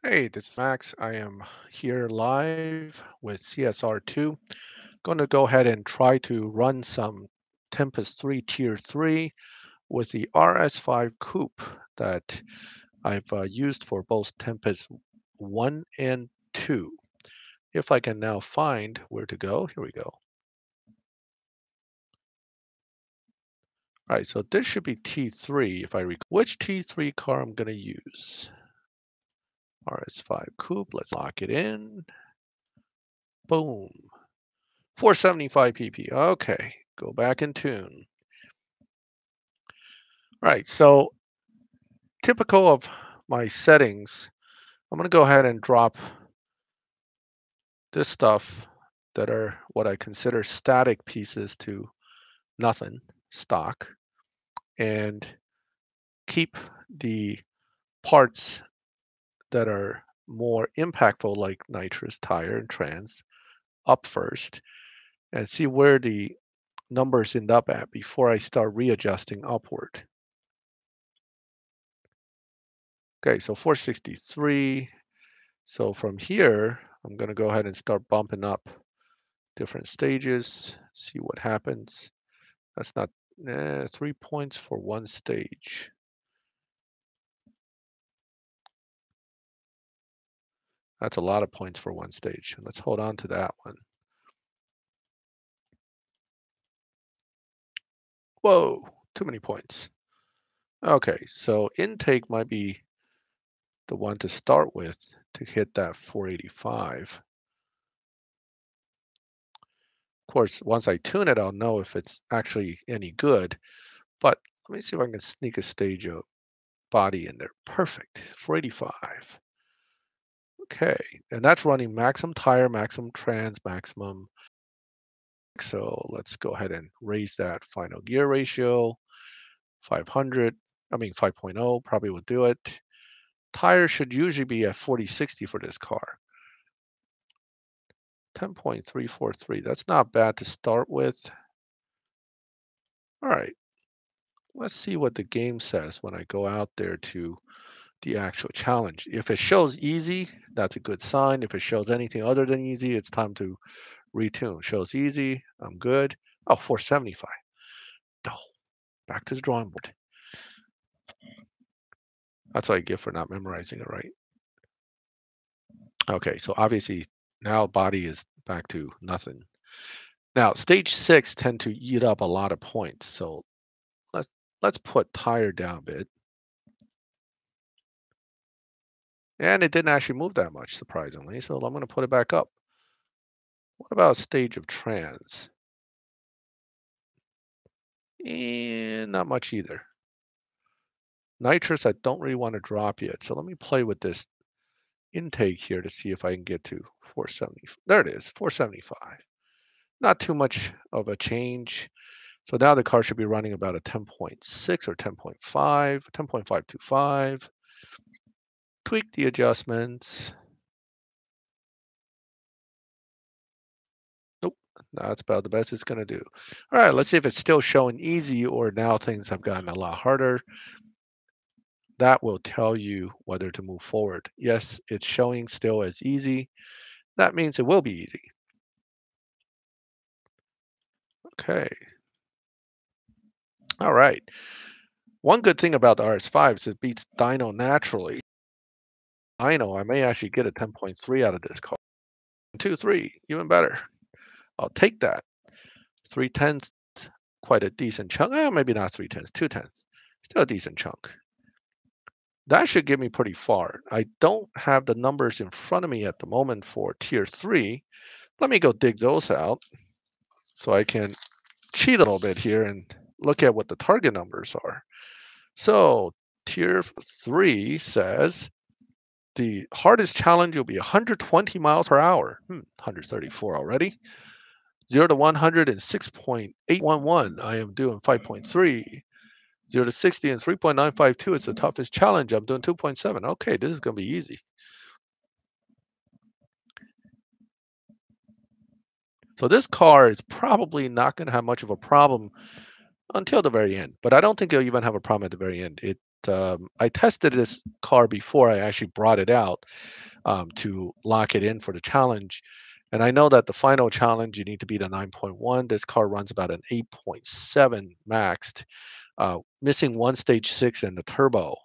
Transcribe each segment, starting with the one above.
Hey, this is Max. I am here live with CSR2. Going to go ahead and try to run some Tempest 3 Tier 3 with the RS5 Coupe that I've used for both Tempest 1 and 2. If I can now find where to go, here we go. All right, so this should be T3 if I recall. Which T3 car I'm going to use? RS5 Coupe, let's lock it in. Boom. 475 pp. Okay, go back in tune. Right, so typical of my settings, I'm going to go ahead and drop this stuff that are what I consider static pieces to nothing, stock, and keep the parts that are more impactful, like nitrous, tire, and trans, up first, and see where the numbers end up at before I start readjusting upward. Okay, so 463. So from here, I'm going to go ahead and start bumping up different stages, see what happens. That's not 3 points for one stage. That's a lot of points for one stage. Let's hold on to that one. Whoa, too many points. Okay, so intake might be the one to start with to hit that 485. Of course, once I tune it, I'll know if it's actually any good. But let me see if I can sneak a stage of body in there. Perfect, 485. Okay, and that's running maximum tire, maximum trans, maximum. So let's go ahead and raise that final gear ratio, 500. I mean 5.0 probably will do it. Tire should usually be at 40/60 for this car. 10.343. That's not bad to start with. All right, let's see what the game says when I go out there to the actual challenge. If it shows easy, that's a good sign. If it shows anything other than easy, it's time to retune. Shows easy. I'm good. Oh, 475. Oh, back to the drawing board. That's what I get for not memorizing it right. Okay, so obviously now body is back to nothing. Now stage 6 tend to eat up a lot of points. So let's let's put tire down a bit. And it didn't actually move that much, surprisingly. So I'm going to put it back up. What about stage of trans? And not much either. Nitrous, I don't really want to drop yet. So let me play with this intake here to see if I can get to 470. There it is, 475. Not too much of a change. So now the car should be running about a 10.6 or 10.5, 10.525. Tweak the adjustments. Nope, that's about the best it's going to do. All right, let's see if it's still showing easy or now things have gotten a lot harder. That will tell you whether to move forward. Yes, it's showing still as easy. That means it will be easy. Okay. All right. One good thing about the RS5 is it beats Dyno naturally. Dyno, I may actually get a 10.3 out of this car. 2, 3, even better. I'll take that. 3/10, quite a decent chunk. Maybe not 3/10, 2/10. Still a decent chunk. That should get me pretty far. I don't have the numbers in front of me at the moment for tier 3. Let me go dig those out so I can cheat a little bit here and look at what the target numbers are. So tier 3 says the hardest challenge will be 120 miles per hour. 134 already. 0 to 100 in 6.811. I am doing 5.3. 0 to 60 in 3.952 is the toughest challenge. I'm doing 2.7. Okay, this is going to be easy. So this car is probably not going to have much of a problem until the very end. But I don't think it'll even have a problem at the very end. It I tested this car before I actually brought it out to lock it in for the challenge. And I know that the final challenge, you need to beat a 9.1. This car runs about an 8.7 maxed, missing one stage six and the turbo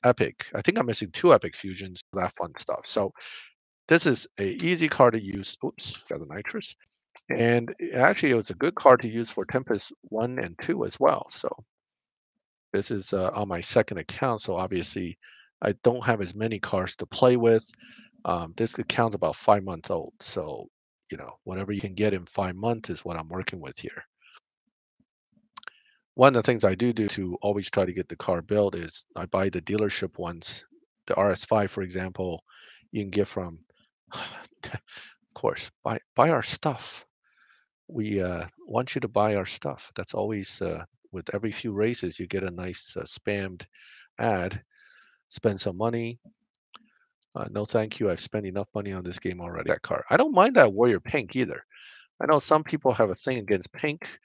epic. I think I'm missing two epic fusions, that fun stuff. So this is a easy car to use. Oops, got the nitrous. And actually, it was a good car to use for Tempest 1 and 2 as well. So this is on my second account. So obviously, I don't have as many cars to play with. This account's about 5 months old. So, whatever you can get in 5 months is what I'm working with here. One of the things I do to always try to get the car built is I buy the dealership ones. The RS5, for example, you can get from, of course, buy our stuff. We want you to buy our stuff. That's always with every few races, you get a nice spammed ad. Spend some money. No, thank you. I've spent enough money on this game already. That car. I don't mind that Warrior Pink either. I know some people have a thing against pink.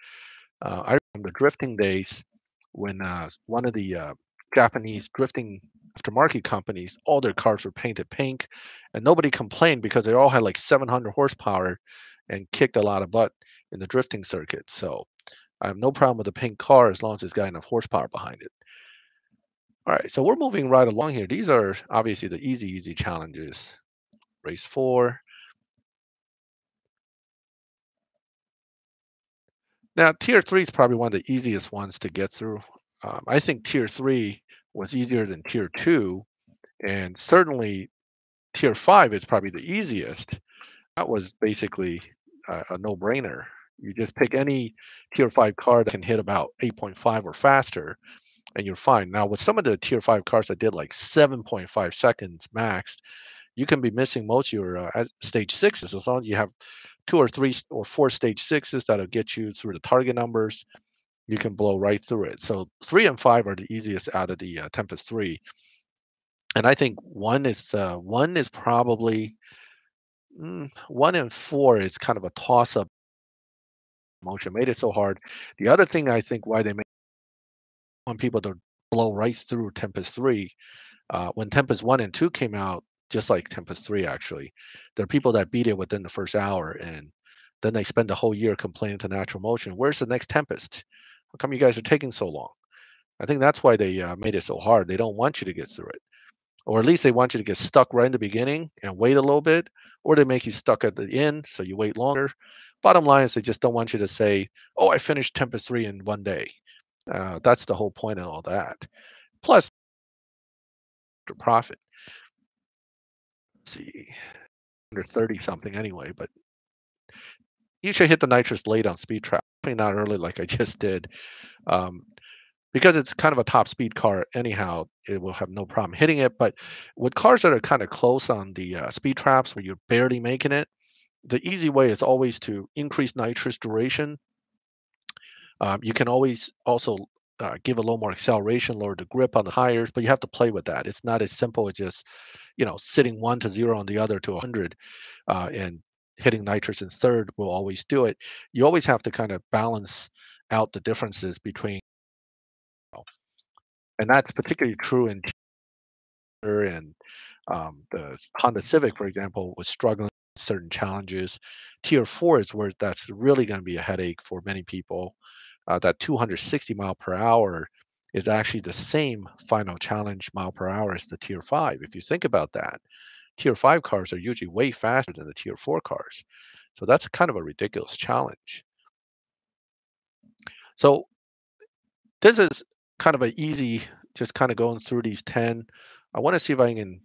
I remember drifting days when one of the Japanese drifting aftermarket companies, all their cars were painted pink, and nobody complained because they all had like 700 horsepower and kicked a lot of butt in the drifting circuit. So I have no problem with a pink car as long as it's got enough horsepower behind it. All right, so we're moving right along here. These are obviously the easy challenges. Race 4. Now, Tier 3 is probably one of the easiest ones to get through. I think Tier 3 was easier than Tier 2, and certainly Tier 5 is probably the easiest. That was basically a no-brainer. You just pick any Tier 5 car that can hit about 8.5 or faster, and you're fine. Now, with some of the Tier 5 cars that did like 7.5 seconds max, you can be missing most of your stage sixes as long as you have two or three or four stage sixes that'll get you through the target numbers. You can blow right through it. So 3 and 5 are the easiest out of the Tempest 3, and I think one is probably 1 and 4 is kind of a toss up motion. Made it so hard. The other thing I think why they want people to blow right through Tempest 3, when Tempest 1 and 2 came out, just like Tempest 3 actually, there are people that beat it within the first hour, and then they spend the whole year complaining to Natural Motion, where's the next Tempest? How come you guys are taking so long? I think that's why they made it so hard. They don't want you to get through it, or at least they want you to get stuck right in the beginning and wait a little bit, or they make you stuck at the end so you wait longer. Bottom line is they just don't want you to say, "Oh, I finished Tempest 3 in 1 day." That's the whole point of all that. Plus, the profit. Let's see, under 30 something anyway, but you should hit the nitrous late on speed trap. Probably not early like I just did. Um, because it's kind of a top speed car anyhow, it will have no problem hitting it. But with cars that are kind of close on the speed traps where you're barely making it, the easy way is always to increase nitrous duration. You can always also give a little more acceleration, lower the grip on the tires, but you have to play with that. It's not as simple as just sitting 1 to 0 on the other to 100 and hitting nitrous in third will always do it. You always have to kind of balance out the differences between, and that's particularly true in Tier and the Honda Civic, for example, was struggling with certain challenges. Tier 4 is where that's really going to be a headache for many people. That 260 mile per hour is actually the same final challenge mile per hour as the Tier 5. If you think about that, Tier 5 cars are usually way faster than the Tier 4 cars. So that's kind of a ridiculous challenge. So this is kind of an easy, just kind of going through these 10. I want to see if I can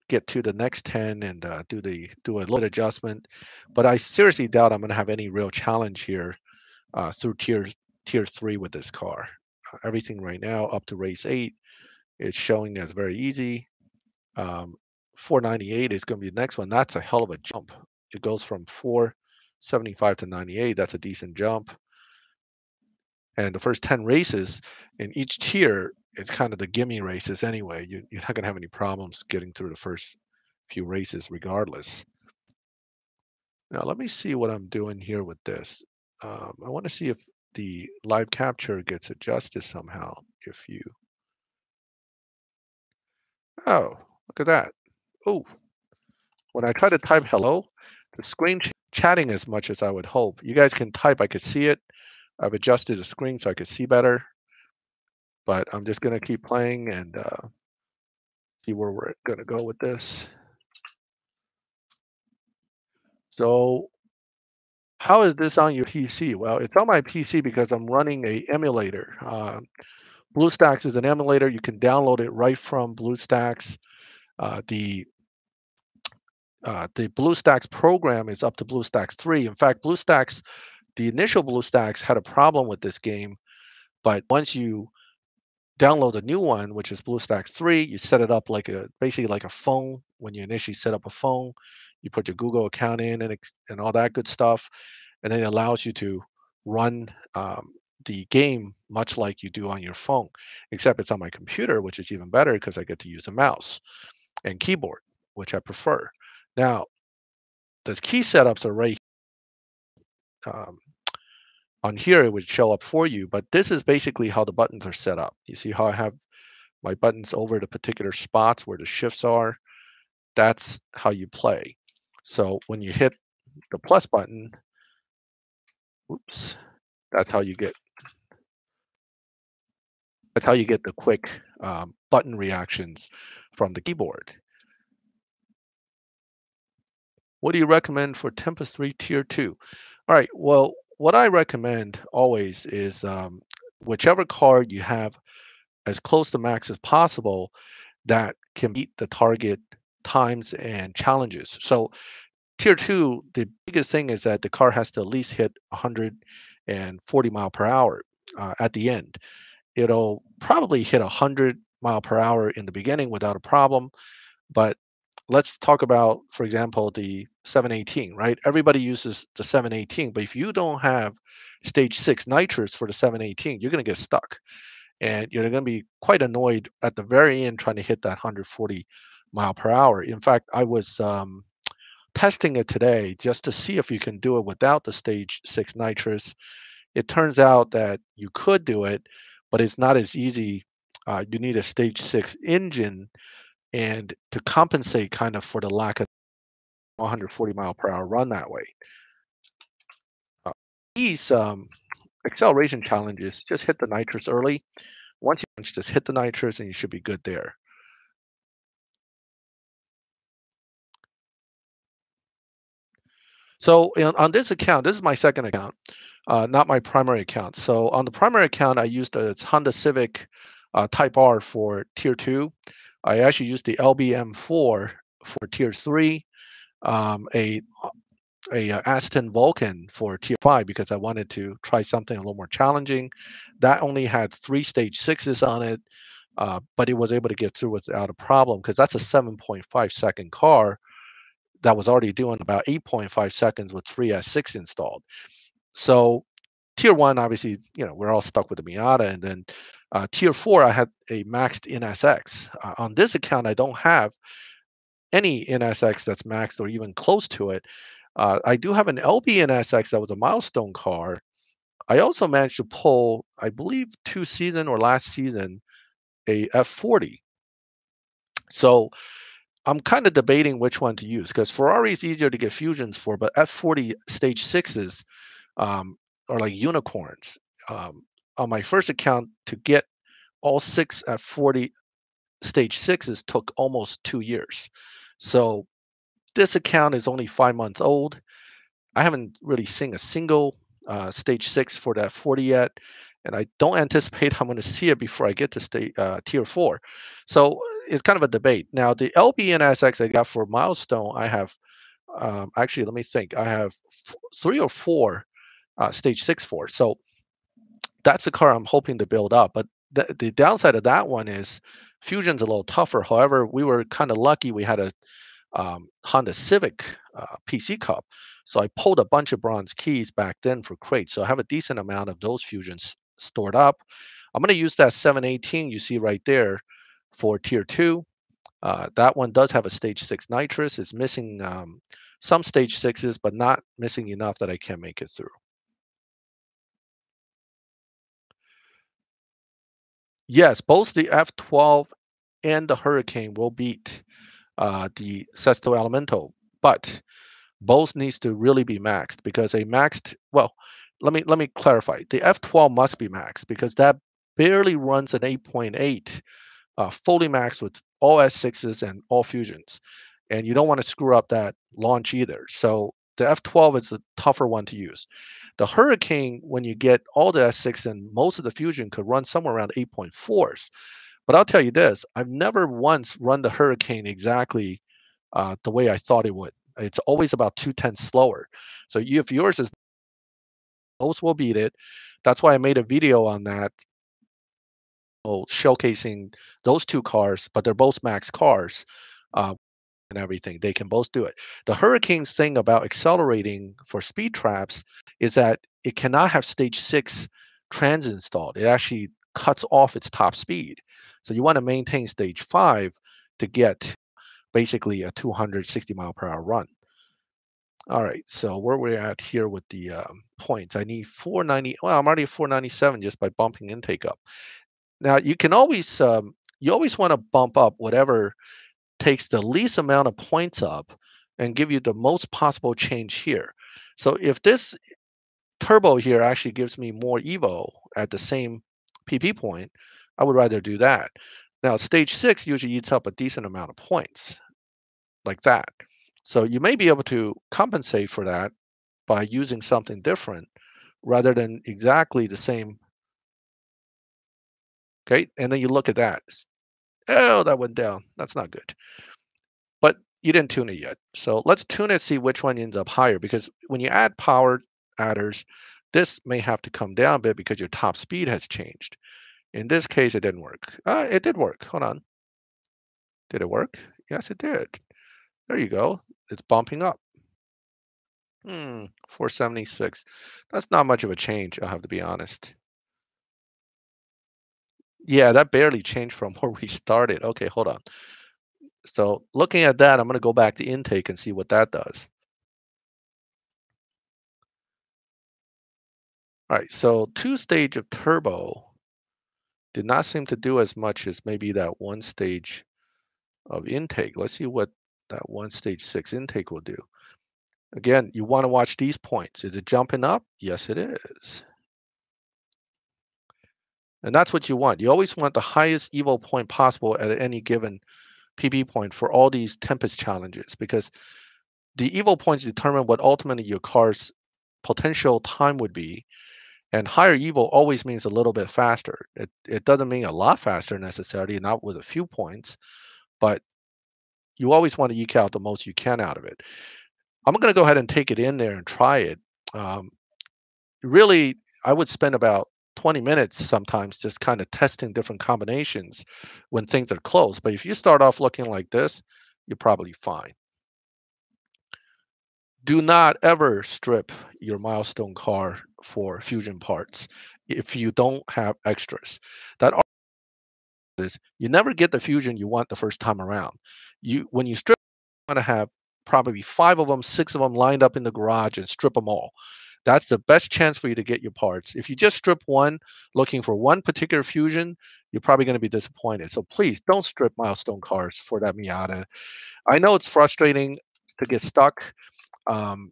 get to the next 10 and do a little adjustment. But I seriously doubt I'm going to have any real challenge here through tier 3 with this car. Everything right now up to race 8 is showing as very easy. 498 is going to be the next one. That's a hell of a jump. It goes from 475 to 98. That's a decent jump. And the first 10 races in each tier is kind of the gimme races anyway. You're not going to have any problems getting through the first few races regardless. Now, let me see what I'm doing here with this. I want to see if the live capture gets adjusted somehow. If you Oh, look at that. Oh, when I try to type hello, the screen chatting as much as I would hope. You guys can type, I could see it. I've adjusted the screen so I could see better, but I'm just gonna keep playing and see where we're gonna go with this. So how is this on your PC? Well, it's on my PC because I'm running a emulator. BlueStacks is an emulator. You can download it right from BlueStacks. Uh, the the BlueStacks program is up to BlueStacks 3. In fact, the initial BlueStacks had a problem with this game, but once you download a new one, which is BlueStacks 3, you set it up like basically like a phone. When you initially set up a phone, you put your Google account in and all that good stuff, and then it allows you to run the game much like you do on your phone, except it's on my computer, which is even better because I get to use a mouse and keyboard, which I prefer. Now, the key setups are right um, on here. It would show up for you, but this is basically how the buttons are set up. You see how I have my buttons over the particular spots where the shifts are? That's how you play. So when you hit the plus button, oops, that's how you get the quick button reactions from the keyboard. What do you recommend for Tempest 3 Tier 2? All right, well, what I recommend always is whichever card you have as close to max as possible that can beat the target times and challenges. So Tier 2, the biggest thing is that the car has to at least hit 140 mile per hour at the end. It'll probably hit 100 mile per hour in the beginning without a problem, but let's talk about, for example, the 718, right? Everybody uses the 718, but if you don't have stage 6 nitrous for the 718, you're going to get stuck and you're going to be quite annoyed at the very end trying to hit that 140 mile per hour. In fact, I was testing it today just to see if you can do it without the stage 6 nitrous. It turns out that you could do it, but it's not as easy. You need a stage 6 engine and to compensate kind of for the lack of 140 mile per hour run that way. Uh, these acceleration challenges, just hit the nitrous early. Once you just hit the nitrous and you should be good there. So on this account, this is my second account, not my primary account. So on the primary account, I used a Honda Civic Type R for Tier 2. I actually used the LBM4 for Tier 3, a Aston Vulcan for Tier 5 because I wanted to try something a little more challenging. That only had 3 stage 6s on it, but it was able to get through without a problem because that's a 7.5-second car that was already doing about 8.5 seconds with 3S6 installed. So Tier 1, obviously, we're all stuck with the Miata. And then Tier 4, I had a maxed NSX. On this account, I don't have any NSX that's maxed or even close to it. I do have an LB NSX that was a milestone car. I also managed to pull, I believe, last season, a F40. So I'm kind of debating which one to use because Ferrari is easier to get fusions for, but F40 stage 6s are like unicorns. Um, on my first account, to get all 6 F40 stage 6s took almost 2 years. So this account is only 5 months old. I haven't really seen a single stage 6 for that 40 yet, and I don't anticipate I'm going to see it before I get to tier 4. So it's kind of a debate. Now, the LBNSX I got for milestone, I have actually, let me think, I have 3 or 4 stage 6 for. So that's the car I'm hoping to build up. But the downside of that one is Fusion's a little tougher. However, we were kind of lucky. We had a Honda Civic PC Cup. So I pulled a bunch of bronze keys back then for crates. So I have a decent amount of those fusions stored up. I'm going to use that 718 you see right there for tier 2. That one does have a stage 6 nitrous. It's missing some stage 6s, but not missing enough that I can make it through. Yes, both the F12 and the Hurricane will beat the Sesto Elemental, but both needs to really be maxed because a maxed, well, let me clarify. The F12 must be maxed because that barely runs an 8.8 fully maxed with all S6s and all fusions. And you don't want to screw up that launch either. So the F12 is the tougher one to use. The Hurricane, when you get all the S6 and most of the fusion, could run somewhere around 8.4s. But I'll tell you this, I've never once run the Hurricane exactly the way I thought it would. It's always about 2/10 slower. So if yours is, most will beat it. That's why I made a video on that, showcasing those two cars, but they're both max cars. And everything. They can both do it. The Hurricane's thing about accelerating for speed traps is that it cannot have stage 6 trans installed. It actually cuts off its top speed. So you want to maintain stage 5 to get basically a 260 mile per hour run. All right, so where we're at here with the points, I need 490. Well, I'm already at 497 just by bumping intake up. Now you always want to bump up whatever takes the least amount of points up and give you the most possible change here. So if this turbo here actually gives me more Evo at the same PP point, I would rather do that. Now, stage 6 usually eats up a decent amount of points like that. So you may be able to compensate for that by using something different rather than exactly the same. Okay. And then you look at that. Oh, that went down. That's not good. But you didn't tune it yet. So let's tune it, see which one ends up higher. Because when you add power adders, this may have to come down a bit because your top speed has changed. In this case, it didn't work. It did work. Hold on. Did it work? Yes, it did. There you go. It's bumping up. 476. That's not much of a change, I'll have to be honest. Yeah, that barely changed from where we started. Okay, hold on. So looking at that, I'm going to go back to intake and see what that does. All right, so two stage of turbo did not seem to do as much as maybe that one stage of intake. Let's see what that one stage 6 intake will do. Again, you want to watch these points. Is it jumping up? Yes, it is. And that's what you want. You always want the highest Evo point possible at any given PB point for all these Tempest challenges because the Evo points determine what ultimately your car's potential time would be. And higher Evo always means a little bit faster. It doesn't mean a lot faster necessarily, not with a few points, but you always want to eke out the most you can out of it. I'm going to go ahead and take it in there and try it. Um, really, I would spend about 20 minutes sometimes just kind of testing different combinations when things are close. But if you start off looking like this, you're probably fine. Do not ever strip your milestone car for fusion parts if you don't have extras. That is, you never get the fusion you want the first time around. When you strip, you want to have probably 5 of them, 6 of them lined up in the garage and strip them all. That's the best chance for you to get your parts. If you just strip one, looking for one particular fusion, you're probably going to be disappointed. So please don't strip milestone cars for that Miata. I know it's frustrating to get stuck. Um,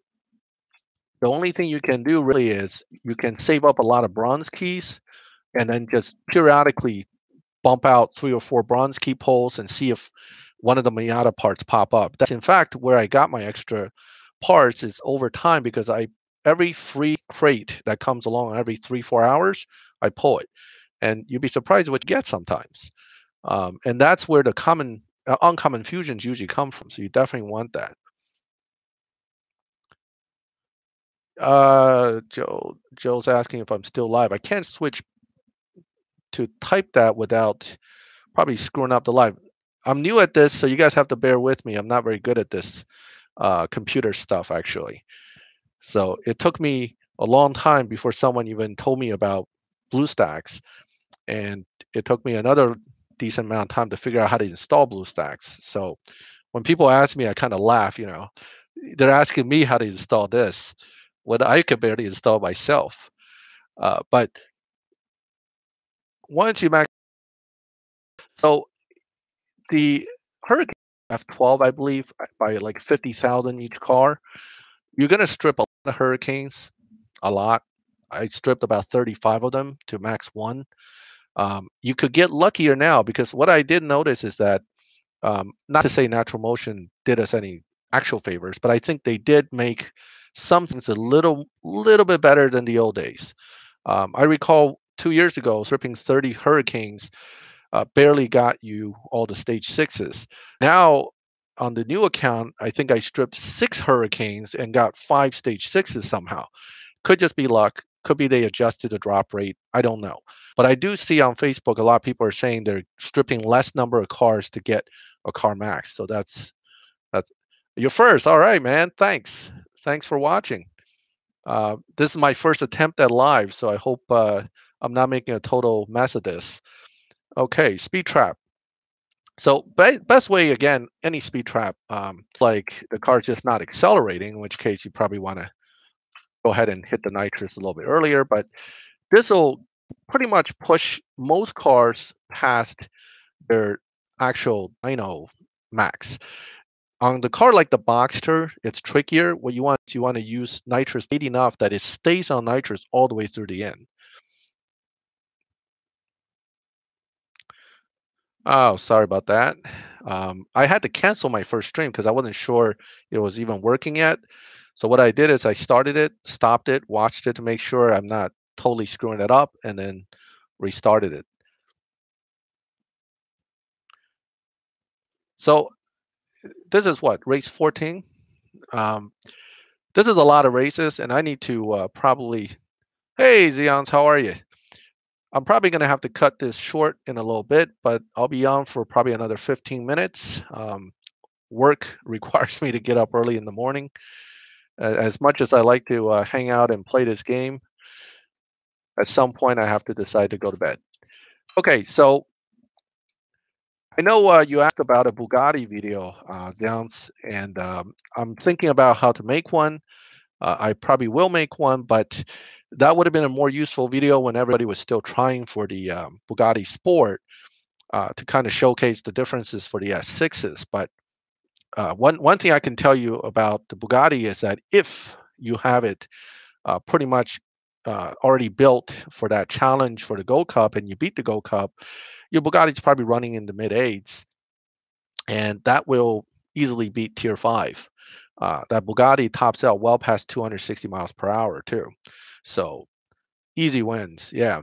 the only thing you can do really is you can save up a lot of bronze keys and then just periodically bump out 3 or 4 bronze key pulls and see if one of the Miata parts pop up. That's in fact where I got my extra parts is over time because every free crate that comes along every 3-4 hours, I pull it, and you'd be surprised what you get sometimes. And that's where the uncommon fusions usually come from. So you definitely want that. Joe's asking if I'm still live. I can't switch to type that without probably screwing up the live. I'm new at this, so you guys have to bear with me. I'm not very good at this computer stuff, actually. So it took me a long time before someone even told me about BlueStacks, and it took me another decent amount of time to figure out how to install BlueStacks. So when people ask me, I kind of laugh. They're asking me how to install this when I could barely install myself. But once you max, so the Hurricane F12, I believe, by like 50,000 each car. You're gonna strip a lot of Hurricanes, a lot. I stripped about 35 of them to max one. You could get luckier now because what I did notice is that, not to say natural motion did us any actual favors, but I think they did make some things a little bit better than the old days. I recall 2 years ago stripping 30 Hurricanes barely got you all the stage sixes. Now, on the new account, I think I stripped 6 Hurricanes and got 5 stage 6s somehow. Could just be luck. Could be they adjusted the drop rate. I don't know. But I do see on Facebook a lot of people are saying they're stripping less number of cars to get a car max. So that's your first. All right, man. Thanks. Thanks for watching. This is my first attempt at live, so I hope I'm not making a total mess of this. Okay, speed trap. So best way again, any speed trap, like the car's just not accelerating, in which case you probably want to go ahead and hit the nitrous a little bit earlier. But this will pretty much push most cars past their actual max. On the car like the Boxster, it's trickier. What you want to use nitrous enough that it stays on nitrous all the way through the end. Oh, sorry about that. I had to cancel my first stream because I wasn't sure it was even working yet. So what I did is I started it, stopped it, watched it to make sure I'm not totally screwing it up, and then restarted it. So this is what, race 14? Um, this is a lot of races, and I need to probably. Hey, Zeons, how are you? I'm probably going to have to cut this short in a little bit, but I'll be on for probably another 15 minutes. Work requires me to get up early in the morning. As much as I like to hang out and play this game, at some point I have to decide to go to bed. Okay, so I know you asked about a Bugatti video, Zounce, and I'm thinking about how to make one. I probably will make one, but that would have been a more useful video when everybody was still trying for the Bugatti Sport to kind of showcase the differences for the S6s. But one thing I can tell you about the Bugatti is that if you have it pretty much already built for that challenge for the Gold Cup and you beat the Gold Cup, your Bugatti's probably running in the mid eights, and that will easily beat Tier 5. That Bugatti tops out well past 260 miles per hour too. So easy wins. Yeah.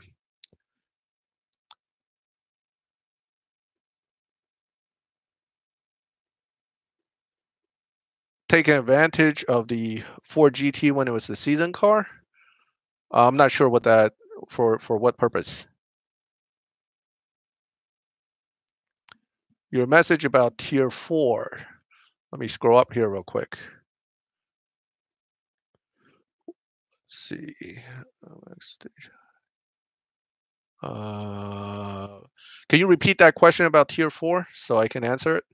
Taking advantage of the Ford GT when it was the season car. I'm not sure what that for what purpose. Your message about Tier 4. Let me scroll up here real quick. Let's see. Next stage. Can you repeat that question about Tier 4 so I can answer it?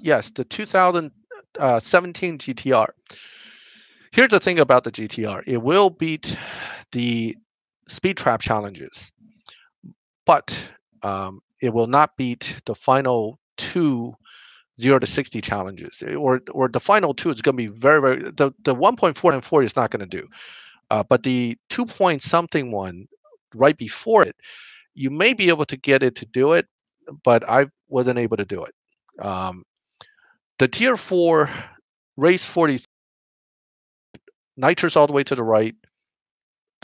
Yes, the 2017 GTR. Here's the thing about the GTR. It will beat the speed trap challenges, but it will not beat the final two 0 to 60 challenges, or the final two is going to be very the 1.4 and 4 is not going to do, but the 2 point something one right before it, you may be able to get it to do it, but I wasn't able to do it. The Tier 4 race 40 nitrous all the way to the right,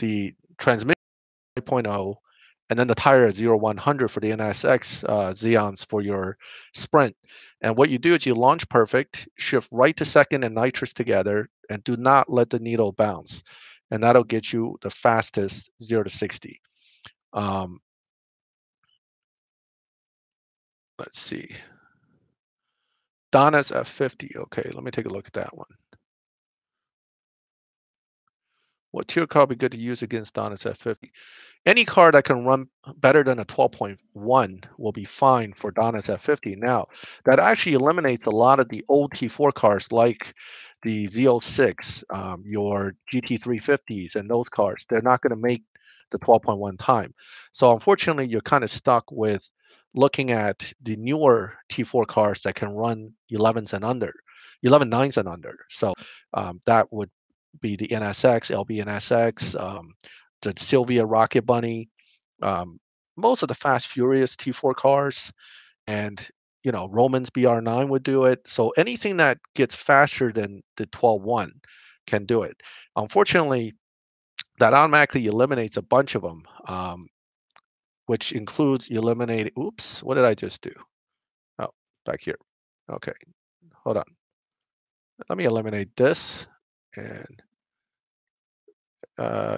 the transmission 5.0, and then the tire at 0-100 for the NSX Xeons for your sprint. And what you do is you launch perfect, shift right to second and nitrous together, and do not let the needle bounce. And that'll get you the fastest 0 to 60. Let's see. Donna's F50. Okay, let me take a look at that one. What tier car would be good to use against Donna's F50? Any car that can run better than a 12.1 will be fine for Donna's F50. Now, that actually eliminates a lot of the old T4 cars like the Z06, your GT350s, and those cars, they're not going to make the 12.1 time. So unfortunately, you're kind of stuck with looking at the newer T4 cars that can run 11s and under, 11 nines and under. So that would be the NSX, LB NSX, the Sylvia Rocket Bunny, um, most of the Fast Furious T4 cars, and Roman's BR9 would do it. So anything that gets faster than the 12.1 can do it. Unfortunately, that automatically eliminates a bunch of them, which includes eliminating. Oops, what did I just do? Oh, back here. Okay, hold on. Let me eliminate this and